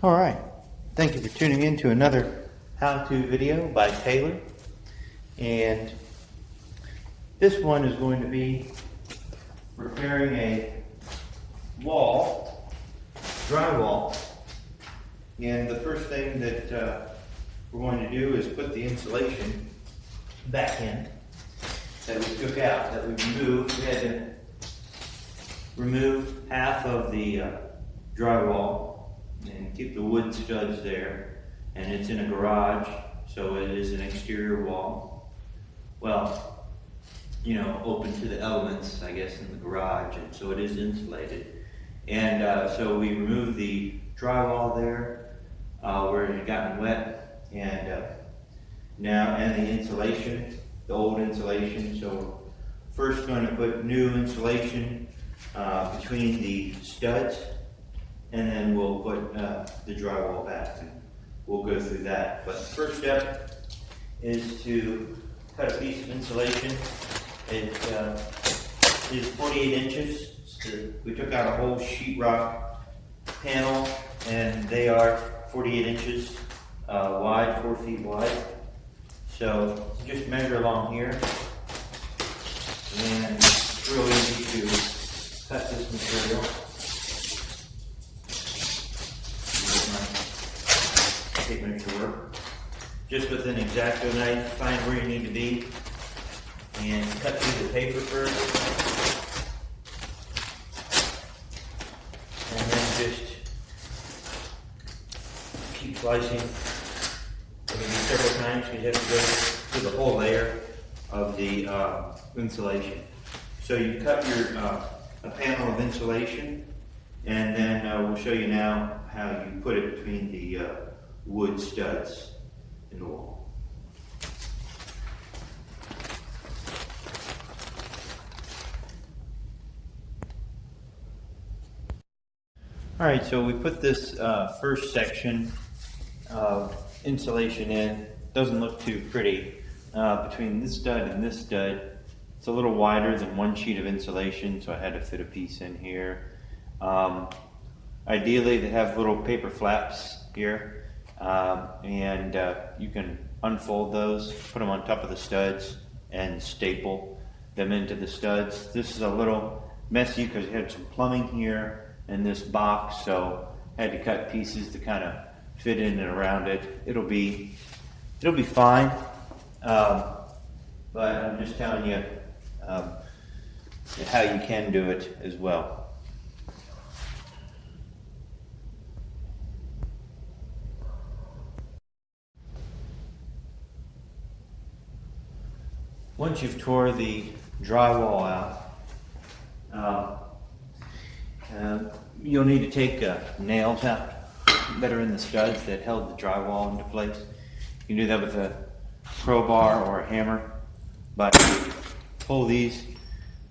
All right, thank you for tuning in to another how-to video by Taylor. And this one is going to be repairing a wall, drywall. And the first thing that we're going to do is put the insulation back in that we took out, that we removed. We had to remove half of the drywall and keep the wood studs there. And it's in a garage, so it is an exterior wall. Well, you know, open to the elements, I guess, in the garage, and so it is insulated. And so we removed the drywall there where it had gotten wet, and the insulation, the old insulation. So first going to put new insulation between the studs, and then we'll put the drywall back, and we'll go through that. But the first step is to cut a piece of insulation. It is 48 inches. So we took out a whole sheetrock panel, and they are 48 inches wide, 4 feet wide. So just measure along here, and it's real easy to cut this material. Tape measure work. Just with an X-Acto knife, find where you need to be, and cut through the paper first, and then just keep slicing. It'll be several times because you have to go through the whole layer of the insulation. So you cut your a panel of insulation, and then we'll show you now how you put it between the wood studs in the wall. All right, so we put this first section of insulation in. Doesn't look too pretty. Between this stud and this stud, it's a little wider than one sheet of insulation, so I had to fit a piece in here. Ideally, they have little paper flaps here, and you can unfold those, put them on top of the studs, and staple them into the studs. This is a little messy because it had some plumbing here in this box, so I had to cut pieces to kind of fit in and around it. It'll be fine, but I'm just telling you how you can do it as well. Once you've tore the drywall out, you'll need to take nails out that are in the studs that held the drywall into place. You can do that with a crowbar or a hammer, but pull these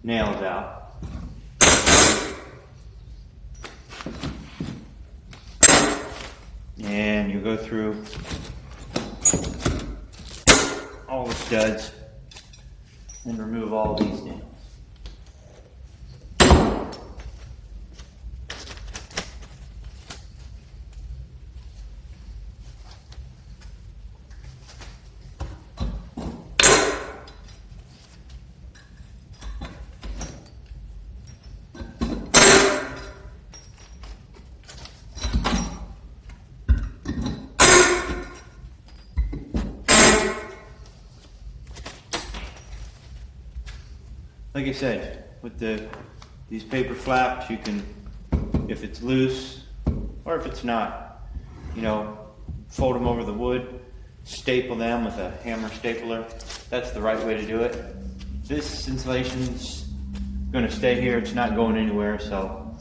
nails out. And you go through all the studs and remove all these nails. Like I said, with these paper flaps, you can, if it's loose or if it's not, you know, fold them over the wood, staple them with a hammer stapler. That's the right way to do it. This insulation's going to stay here. It's not going anywhere, so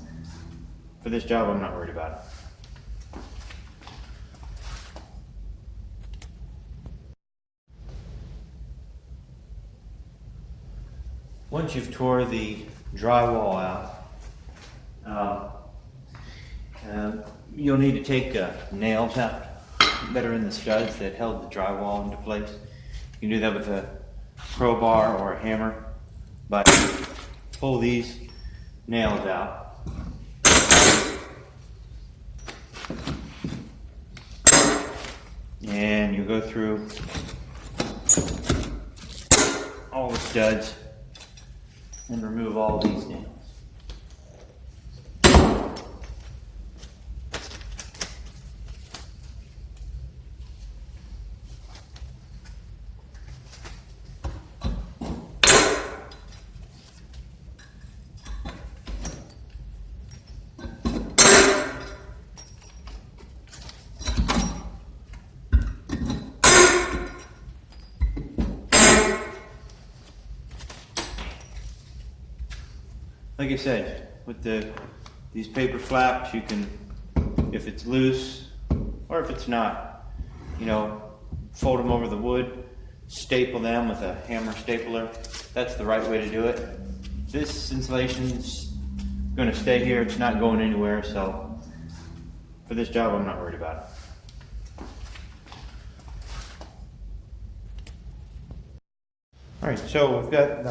for this job, I'm not worried about it. Once you've tore the drywall out, you'll need to take nails out that are in the studs that held the drywall into place. You can do that with a crowbar or a hammer, but pull these nails out. and you go through all the studs and remove all these nails. Like I said, with these paper flaps, you can, if it's loose or if it's not, you know, fold them over the wood, staple them with a hammer stapler. That's the right way to do it. This insulation's going to stay here. It's not going anywhere, so for this job, I'm not worried about it. All right, so we've got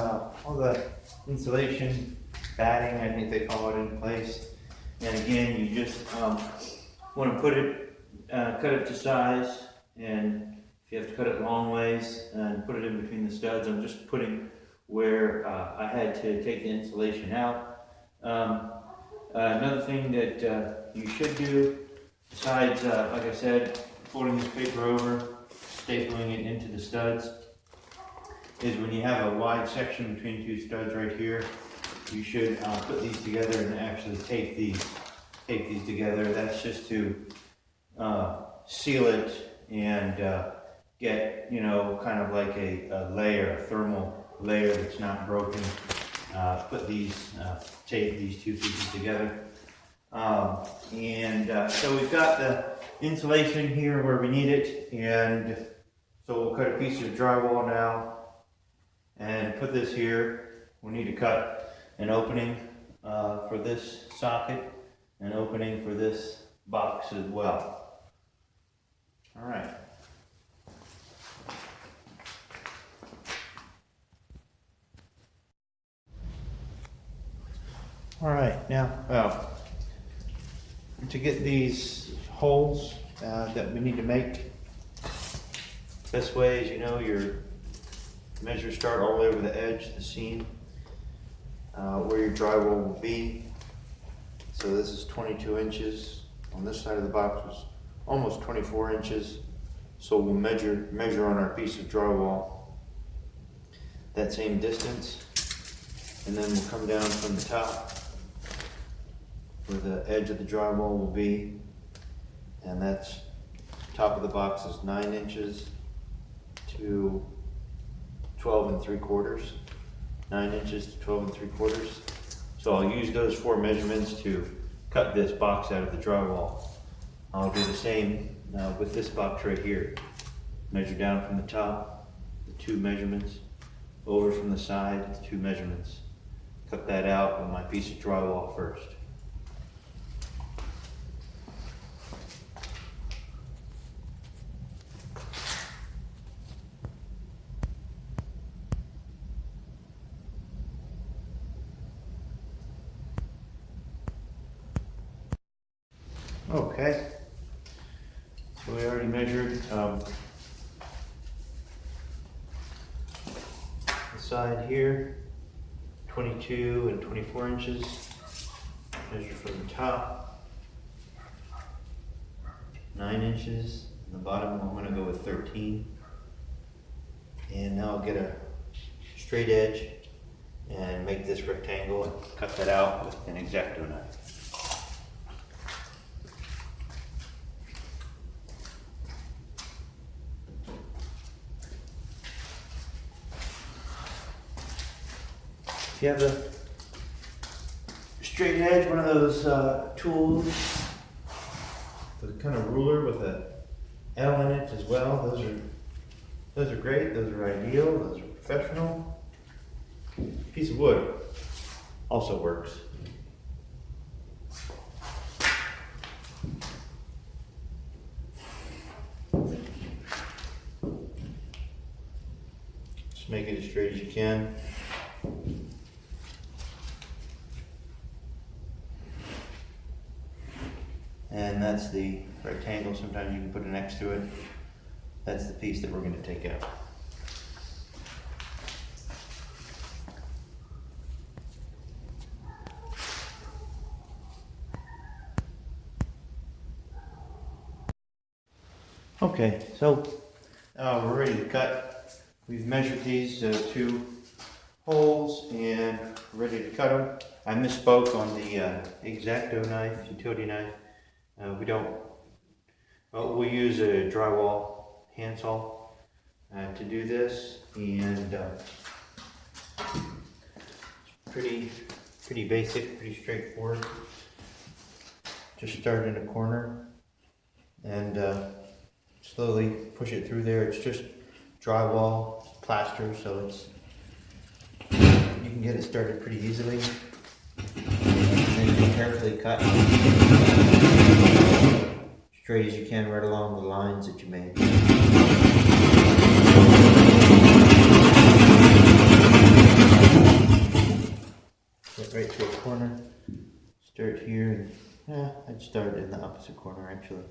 all the insulation batting, I think they call it, in place. And again, you just want to put it, cut it to size, and if you have to cut it long ways and put it in between the studs, I'm just putting where I had to take the insulation out. Another thing that you should do, besides, like I said, folding this paper over, stapling it into the studs, is when you have a wide section between two studs right here, you should put these together and actually tape these together. That's just to seal it and get, you know, kind of like a layer, a thermal layer that's not broken. Tape these two pieces together. So we've got the insulation here where we need it, and so we'll cut a piece of drywall now and put this here. We need to cut an opening for this socket, an opening for this box as well. All right. All right, now, to get these holes that we need to make, best way is, you know, your measures start all the way over the edge, the seam, where your drywall will be. So this is 22 inches. On this side of the box was almost 24 inches. So we'll measure on our piece of drywall that same distance, and then we'll come down from the top where the edge of the drywall will be, and that's top of the box is 9 inches to 12 3/4. 9 inches to 12 3/4. So I'll use those 4 measurements to cut this box out of the drywall. I'll do the same with this box right here. Measure down from the top, the 2 measurements, over from the side, the 2 measurements. Cut that out on my piece of drywall first. Okay, so we already measured the side here, 22 and 24 inches. Measure from the top, 9 inches. And the bottom, I'm going to go with 13. And now I'll get a straight edge and make this rectangle and cut that out with an X-Acto knife. If you have a straight edge, one of those tools, with a kind of ruler with a L in it as well, those are great, those are ideal, those are professional. Piece of wood also works. Just make it as straight as you can. And that's the rectangle. Sometimes you can put an X to it. That's the piece that we're going to take out. Okay, so we're ready to cut. We've measured these two holes and we're ready to cut them. I misspoke on the X-Acto knife, utility knife. We use a drywall handsaw to do this, and it's pretty basic, pretty straightforward. Just start in a corner and slowly push it through there. It's just drywall, plaster, so you can get it started pretty easily. And then you can carefully cut straight as you can right along the lines that you made. Get right to a corner. Start here, and I'd start in the opposite corner actually,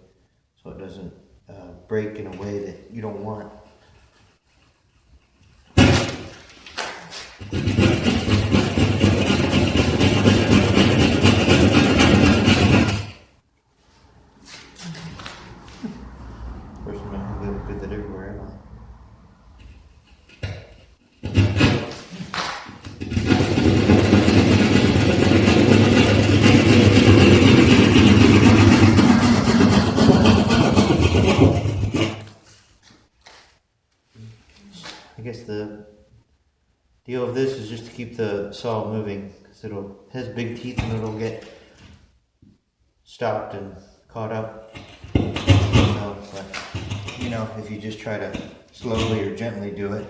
so it doesn't break in a way that you don't want. Of course, I'm not going to put that everywhere, am I? I guess the deal of this is just to keep the saw moving, because it has big teeth and it'll get stopped and caught up. But you know, if you just try to slowly or gently do it,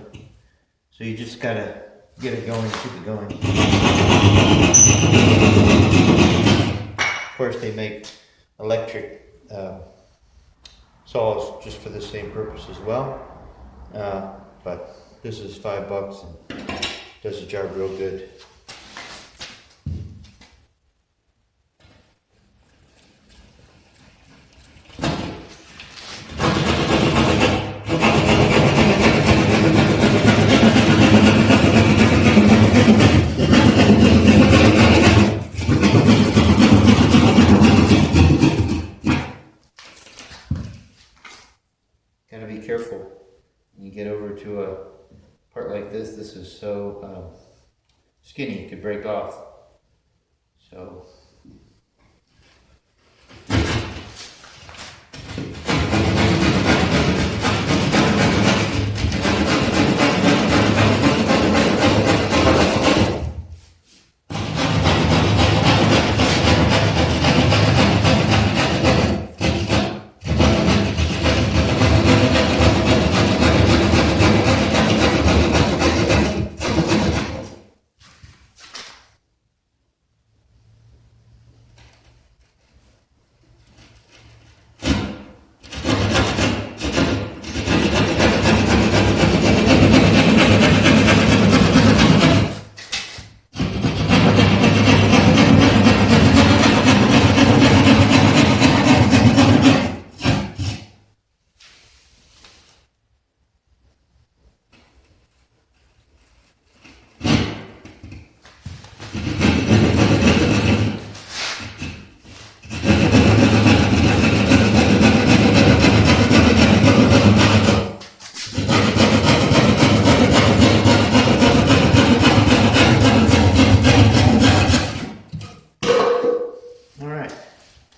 so you just gotta get it going, keep it going. Of course, they make electric saws just for the same purpose as well. But this is $5 and does the job real good. Gotta be careful. You get over to a part like this. This is so skinny, it could break off. So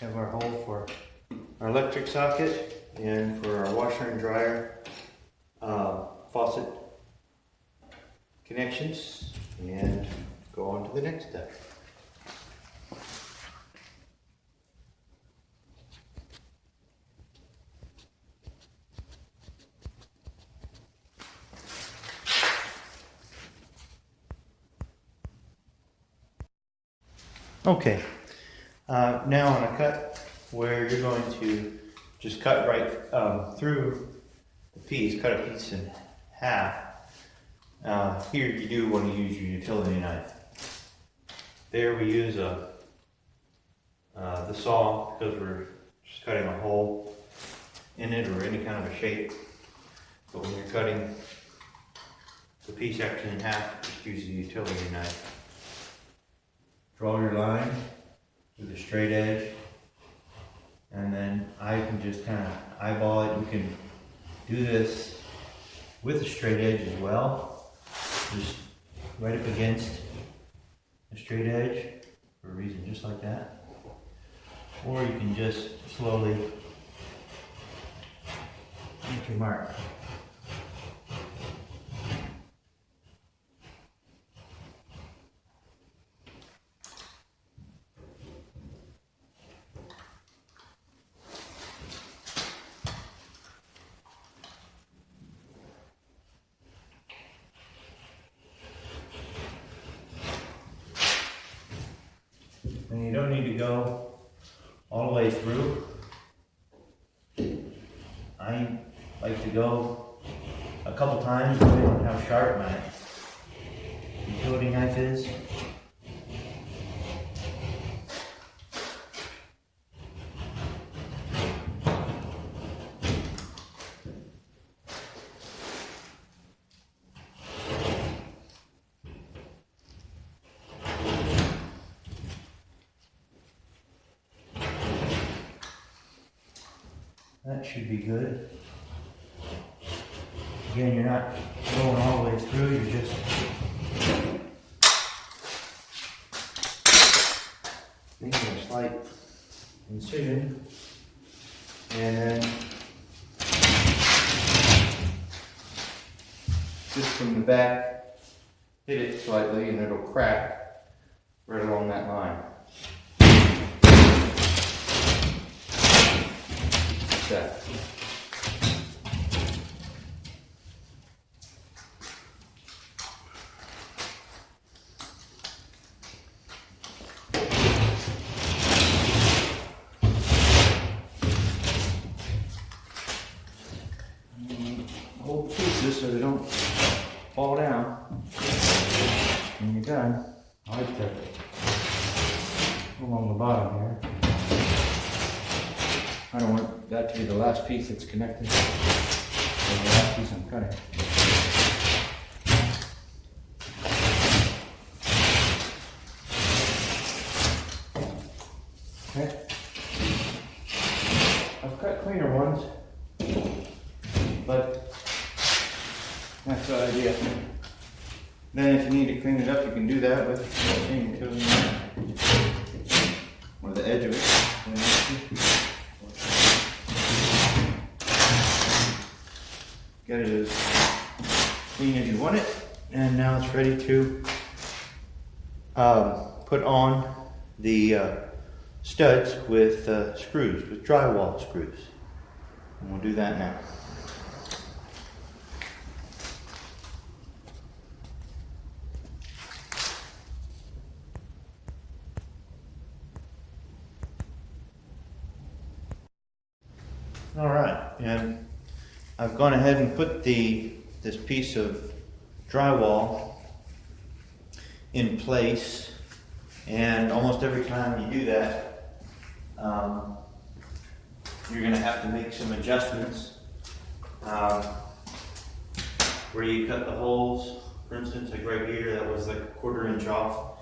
have our hole for our electric socket and for our washer and dryer faucet connections, and go on to the next step. Okay, now on a cut where you're going to just cut right through the piece, cut a piece in half. Here you do want to use your utility knife. There we use the saw because we're just cutting a hole in it or any kind of a shape. But when you're cutting the piece actually in half, just use the utility knife. Draw your line with a straight edge, and then I can just kind of eyeball it. You can do this with a straight edge as well, just right up against a straight edge for a reason just like that. Or you can just slowly make your mark. And you don't need to go all the way through. I like to go a couple times depending on how sharp my utility knife is. That should be good. Again, you're not going all the way through, you're just making a slight incision, and then just from the back, hit it slightly and it'll crack right along that line. That. Hold pieces so they don't fall down when you're done. I like to go along the bottom here. I don't want that to be the last piece that's connected, or the last piece I'm cutting. Okay. I've cut cleaner ones, but that's the idea. Then if you need to clean it up, you can do that with the same utility knife, or the edge of it. Get it as clean as you want it, and now it's ready to put on the studs with screws, with drywall screws. And we'll do that now. All right, and I've gone ahead and put this piece of drywall in place, and almost every time you do that, you're going to have to make some adjustments where you cut the holes. For instance, like right here, that was like a 1/4 inch off,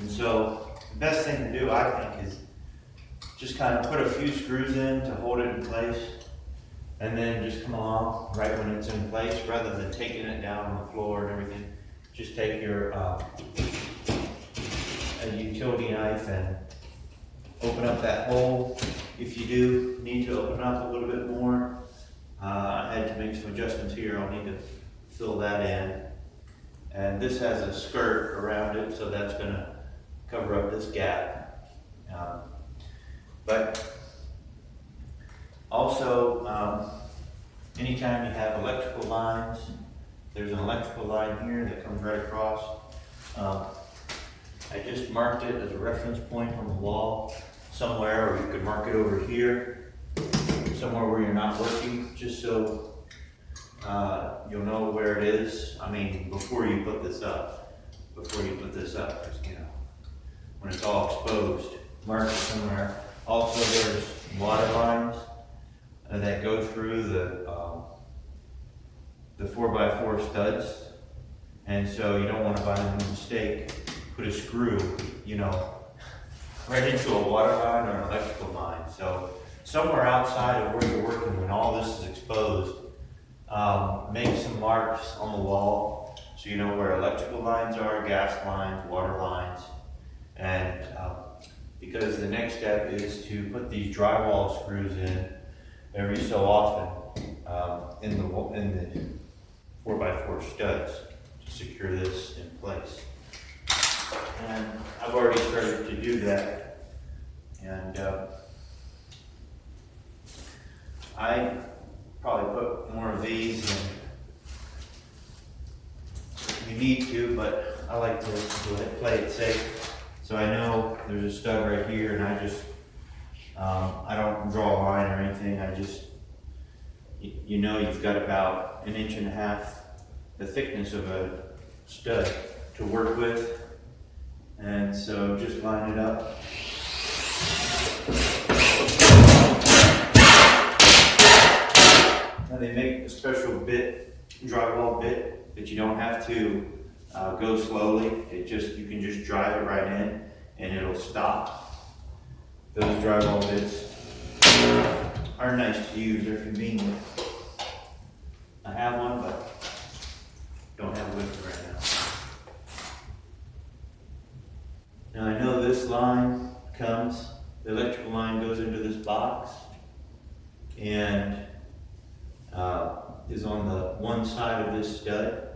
and so the best thing to do, I think, is just kind of put a few screws in to hold it in place, and then just come along right when it's in place, rather than taking it down on the floor and everything. Just take your a utility knife and open up that hole. If you do need to open up a little bit more, I had to make some adjustments here. I'll need to fill that in. And this has a skirt around it, so that's going to cover up this gap. But also, anytime you have electrical lines, there's an electrical line here that comes right across. I just marked it as a reference point on the wall somewhere, or you could mark it over here, somewhere where you're not working, just so you'll know where it is. I mean, before you put this up, you know, when it's all exposed, mark it somewhere. Also, there's water lines that go through the 4x4 studs. And so you don't want to, by a mistake, put a screw, right into a water line or an electrical line. So somewhere outside of where you're working when all this is exposed, make some marks on the wall so you know where electrical lines are, gas lines, water lines. And because the next step is to put these drywall screws in every so often in the 4x4 studs to secure this in place. And I've already started to do that. And I probably put more of these in. You need to, but I like to play it safe. So I know there's a stud right here, and I don't draw a line or anything. I just, you've got about 1.5 inches the thickness of a stud to work with. And so just line it up. Now they make a special drywall bit, that you don't have to go slowly. You can just drive it right in and it'll stop. Those drywall bits are nice to use, they're convenient. I have one, but don't have it with me right now. Now I know this line the electrical line goes into this box and is on the one side of this stud,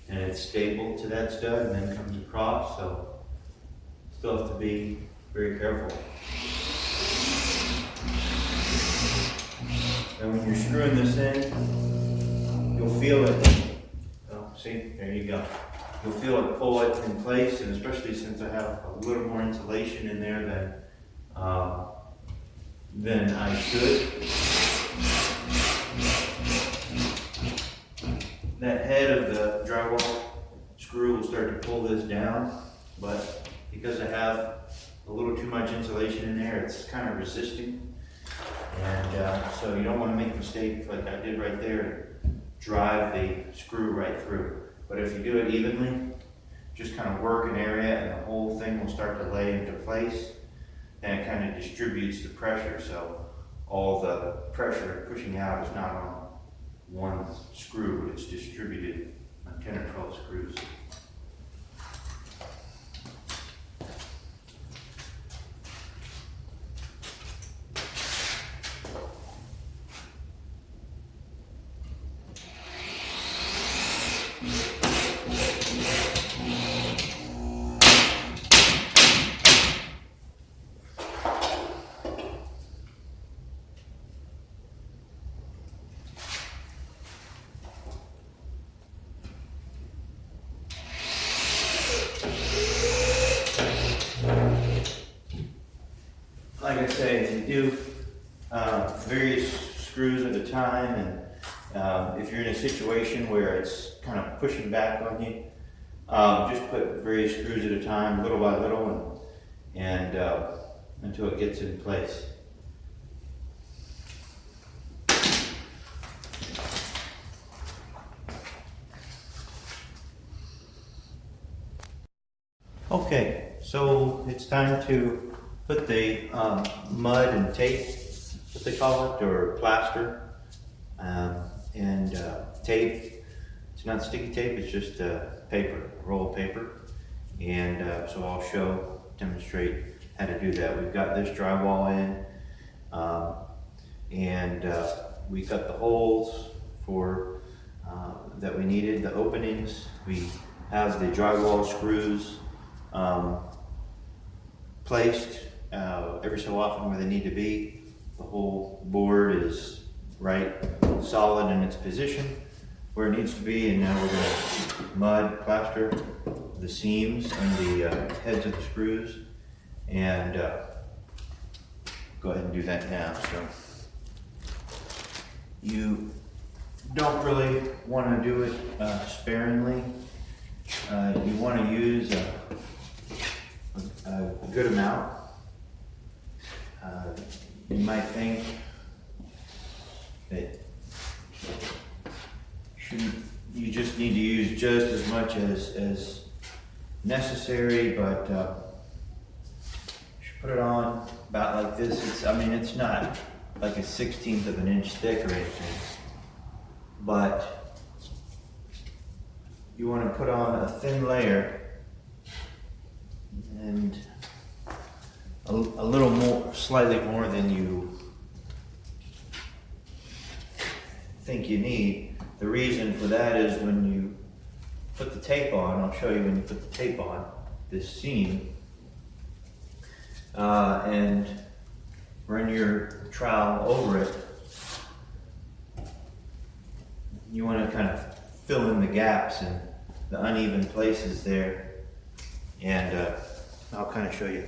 and it's stapled to that stud and then comes across, so still have to be very careful. And when you're screwing this in, you'll feel it. Oh, see, there you go. You'll feel it pull it in place, and especially since I have a little more insulation in there than I should. That head of the drywall screw will start to pull this down, but because I have a little too much insulation in there, it's kind of resisting. And so you don't want to make a mistake like I did right there, drive the screw right through. But if you do it evenly, just kind of work an area and the whole thing will start to lay into place, and it kind of distributes the pressure. So all the pressure pushing out is not on one screw, but it's distributed on 10 or 12 screws. Like I say, you do various screws at a time, and if you're in a situation where it's kind of pushing back on you, just put various screws at a time, little by little, and until it gets in place. Okay, so it's time to put the mud and tape, what they call it, or plaster, and tape. It's not sticky tape, it's just paper, roll of paper. And so I'll demonstrate how to do that. We've got this drywall in, and we cut the holes for that we needed, the openings. We have the drywall screws placed every so often where they need to be. The whole board is right solid in its position where it needs to be, and now we're going to mud plaster the seams and the heads of the screws, and go ahead and do that now. So you don't really want to do it sparingly. You want to use a good amount. You might think that shouldn't much as necessary, but should put it on about like this. I mean, it's not like a 1/16 of an inch thick or anything, but you want to put on a thin layer and a little more, slightly more than you think you need. The reason for that is when you put the tape on, I'll show you when you put the tape on this seam, and run your trowel over it, you want to kind of fill in the gaps and the uneven places there, and I'll kind of show you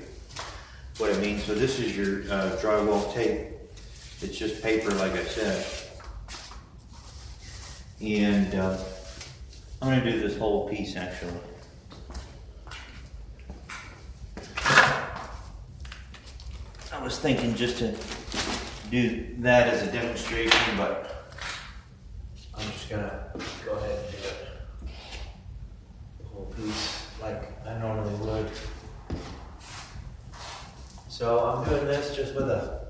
what it means. So this is your drywall tape. It's just paper, like I said. And I'm going to do this whole piece actually. I was thinking just to do that as a demonstration, but I'm just going to go ahead and do it. The whole piece like I normally would. So I'm doing this just with a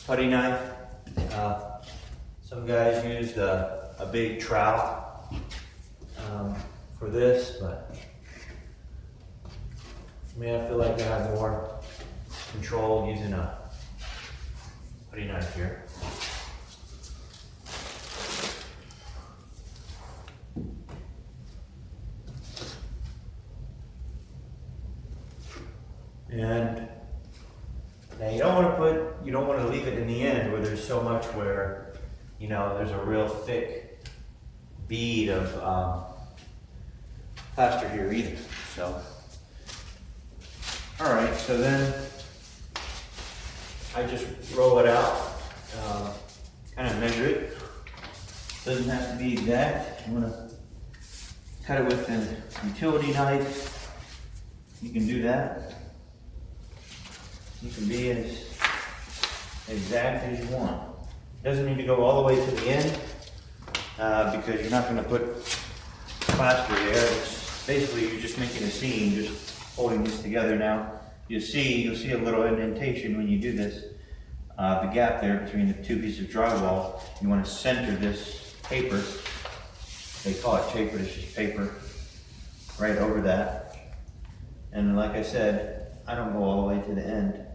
putty knife. Some guys used a big trowel for this, but for me, I feel like I have more control using a putty knife here. And now you don't want to leave it in the end where there's so much where, you know, there's a real thick bead of plaster here either. So, all right, so then I just roll it out, kind of measure it. Doesn't have to be exact. I'm gonna cut it with an utility knife. You can do that. You can be as exact as you want. Doesn't need to go all the way to the end because you're not going to put plaster there. It's basically you're just making a seam, just holding this together. Now you'll see a little indentation when you do this. The gap there between the two pieces of drywall. You want to center this paper. They call it tapered. It's just paper right over that. And like I said, I don't go all the way to the end.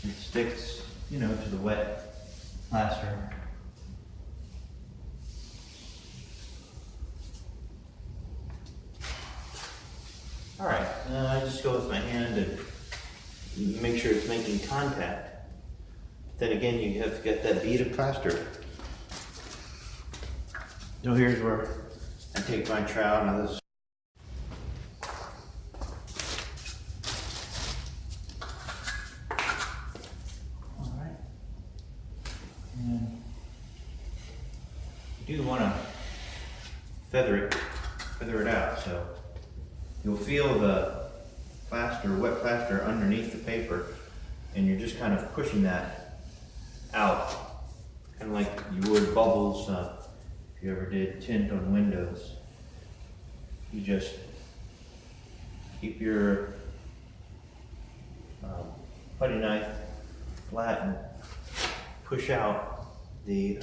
It sticks, you know, to the wet plaster. All right, I just go with my hand and make sure it's making contact. Then again, you have to get that bead of plaster. So here's where I take my trowel. Now this. All right. And you do want to feather it out. So you'll feel the plaster, wet plaster underneath the paper, and you're just kind of pushing that out, kind of like you would bubbles. If you ever did tint on windows, you just keep your putty knife flat and push out the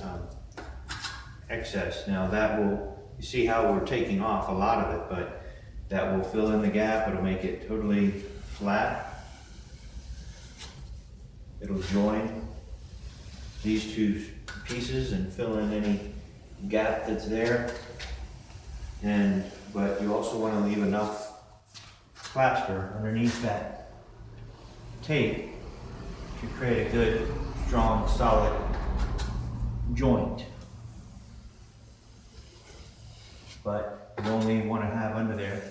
excess. Now that will, you see how we're taking off a lot of it, but that will fill in the gap. It'll make it totally flat. It'll join these two pieces and fill in any gap that's there. But you also want to leave enough plaster underneath that tape to create a good, strong, solid joint. But you only want to have under there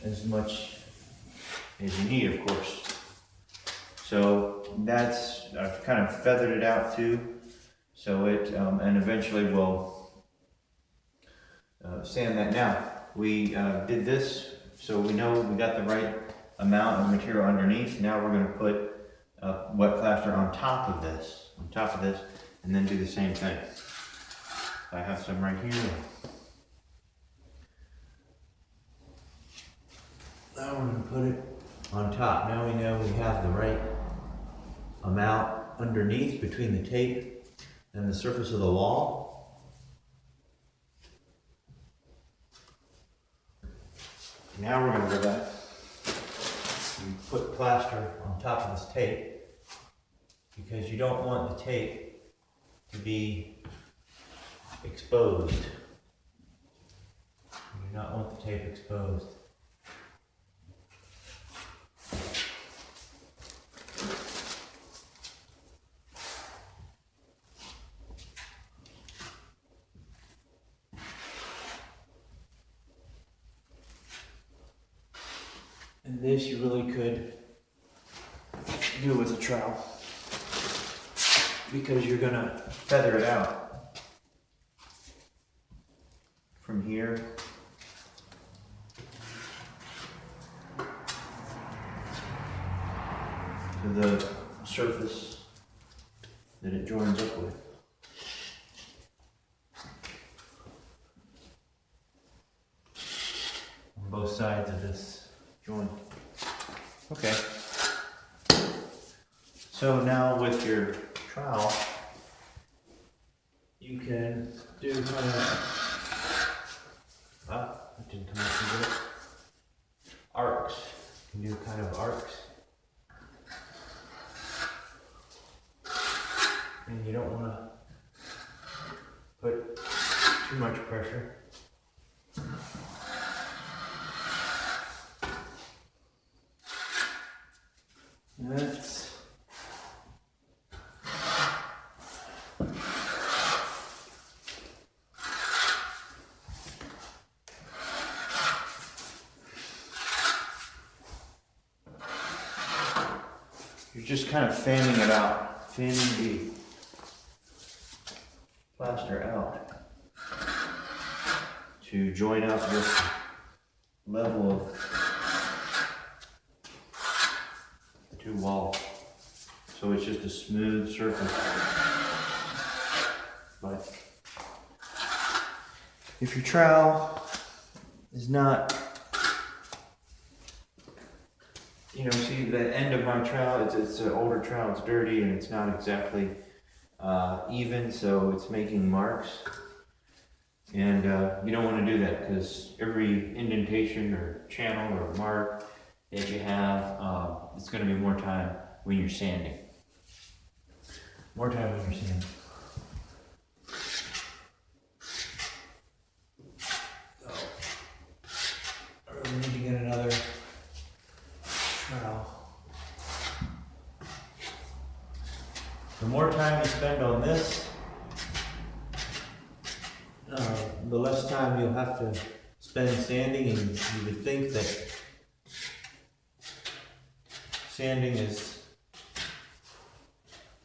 as much as you need, of course. So that's, I've kind of feathered it out too. So it, and eventually we'll sand that. Now, we did this, so we know we got the right amount of material underneath. Now we're going to put wet plaster on top of this, and then do the same thing. I have some right here. Now we're going to put it on top. Now we know we have the right amount underneath between the tape and the surface of the wall. Now we're going to go back and put plaster on top of this tape, because you don't want the tape to be exposed. You do not want the tape exposed. And this you really could do with a trowel, because you're gonna feather it out from here to the surface that it joins up with. On both sides of this joint. Okay. So now with your trowel, you can do kind of, that didn't come out too good. Arcs. You can do kind of arcs. And you don't want to put too much pressure. That's you're just kind of fanning it out, fanning the plaster out to join up this level of the two walls. So it's just a smooth surface. But if your trowel is not, you know, see the end of my trowel, it's an older trowel, it's dirty and it's not exactly even, so it's making marks. And you don't want to do that, because every indentation or channel or mark that you have, it's going to be more time when you're sanding. More time when you're sanding. So, I really need to get another trowel. The more time you spend on this, the less time you'll have to spend sanding, and you would think that sanding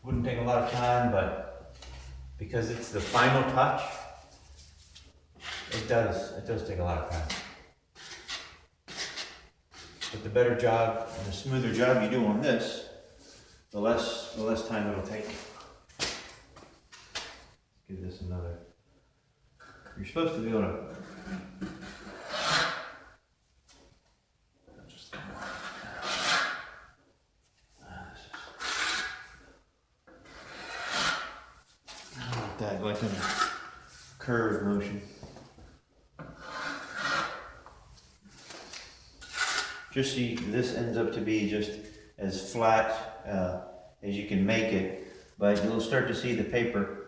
wouldn't take a lot of time, but because it's the final touch, it does take a lot of time. But the better job and the smoother job you do on this, the less time it'll take. Give this another. You're supposed to be able to just come like that, like in a curved motion. Just see, this ends up to be just as flat as you can make it, but you'll start to see the paper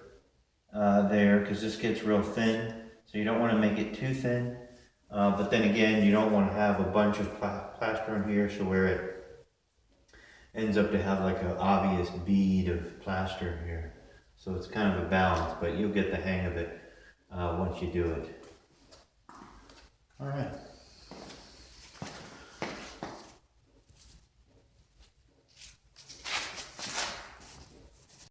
there, because this gets real thin, so you don't want to make it too thin, but then again, you don't want to have a bunch of plaster on here, so where it ends up to have like an obvious bead of plaster here. So it's kind of a balance, but you'll get the hang of it once you do it. All right.